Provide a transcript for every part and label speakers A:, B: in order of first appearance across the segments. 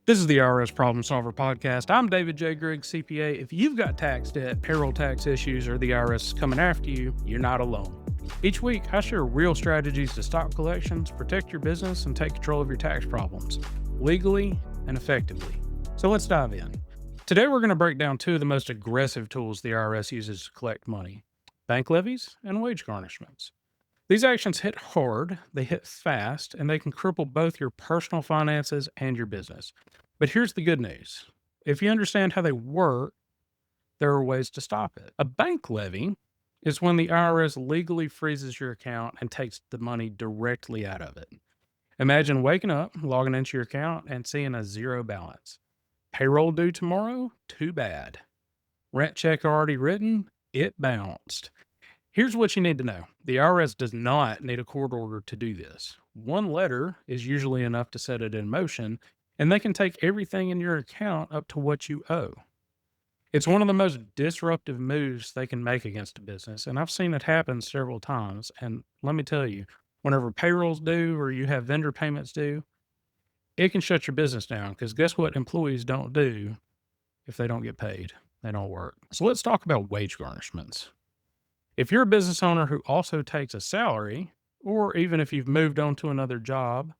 A: This is the IRS Problem Solver podcast. I'm David J. Griggs, CPA. If you've got tax debt, payroll tax issues, or the IRS is coming after you, you're not alone. Each week, I share real strategies to stop collections, protect your business, and take control of your tax problems, legally and effectively. So let's dive in. Today, we're going to break down two of the most aggressive tools the IRS uses to collect money: bank levies and wage garnishments. These actions hit hard, they hit fast, and they can cripple both your personal finances and your business. But here's the good news. If you understand how they work, there are ways to stop it. A bank levy is when the IRS legally freezes your account and takes the money directly out of it. Imagine waking up, logging into your account, and seeing a zero balance. Payroll due tomorrow? Too bad. Rent check already written? It bounced. Here's what you need to know. The IRS does not need a court order to do this. One letter is usually enough to set it in motion, and they can take everything in your account up to what you owe. It's one of the most disruptive moves they can make against a business, and I've seen it happen several times. And let me tell you, whenever payroll's due or you have vendor payments due, it can shut your business down, because guess what employees don't do if they don't get paid? They don't work. So let's talk about wage garnishments. If you're a business owner who also takes a salary, or even if you've moved on to another job,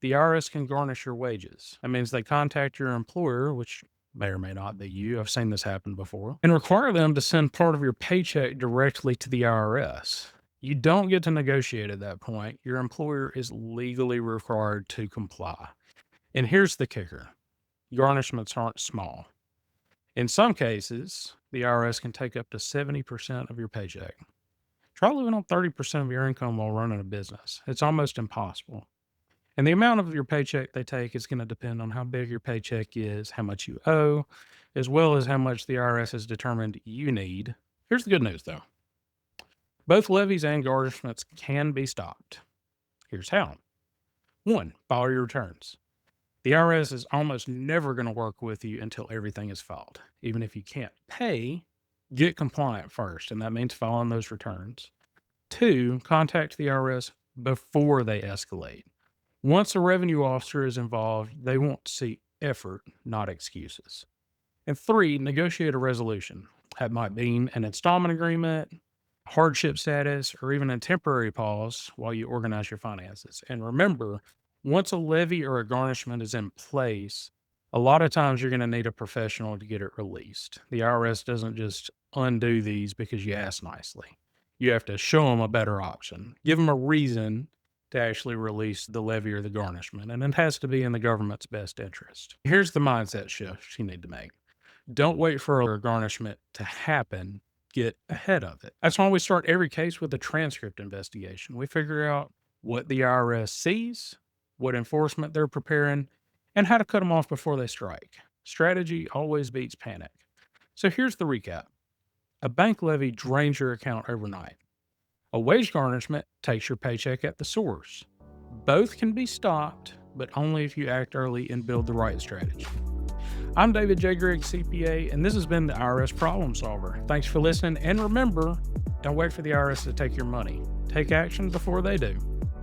A: the IRS can garnish your wages. That means they contact your employer, which may or may not be you. I've seen this happen before, and require them to send part of your paycheck directly to the IRS. You don't get to negotiate at that point. Your employer is legally required to comply. And here's the kicker. Garnishments aren't small. In some cases, the IRS can take up to 70% of your paycheck. Try living on 30% of your income while running a business. It's almost impossible. And the amount of your paycheck they take is going to depend on how big your paycheck is, how much you owe, as well as how much the IRS has determined you need. Here's the good news, though. Both levies and garnishments can be stopped. Here's how. 1. File your returns. The IRS is almost never going to work with you until everything is filed. Even if you can't pay, get compliant first, and that means filing those returns. 2. Contact the IRS before they escalate. Once a revenue officer is involved, they want to see effort, not excuses. And 3. Negotiate a resolution. That might mean an installment agreement, hardship status, or even a temporary pause while you organize your finances. And remember, once a levy or a garnishment is in place, a lot of times you're going to need a professional to get it released. The IRS doesn't just undo these because you ask nicely. You have to show them a better option. Give them a reason to actually release the levy or the garnishment, and it has to be in the government's best interest. Here's the mindset shift you need to make. Don't wait for a garnishment to happen. Get ahead of it. That's why we start every case with a transcript investigation. We figure out what the IRS sees, what enforcement they're preparing, and how to cut them off before they strike. Strategy always beats panic. So here's the recap. A bank levy drains your account overnight. A wage garnishment takes your paycheck at the source. Both can be stopped, but only if you act early and build the right strategy. I'm David J. Griggs, CPA, and this has been the IRS Problem Solver. Thanks for listening, and remember, don't wait for the IRS to take your money. Take action before they do.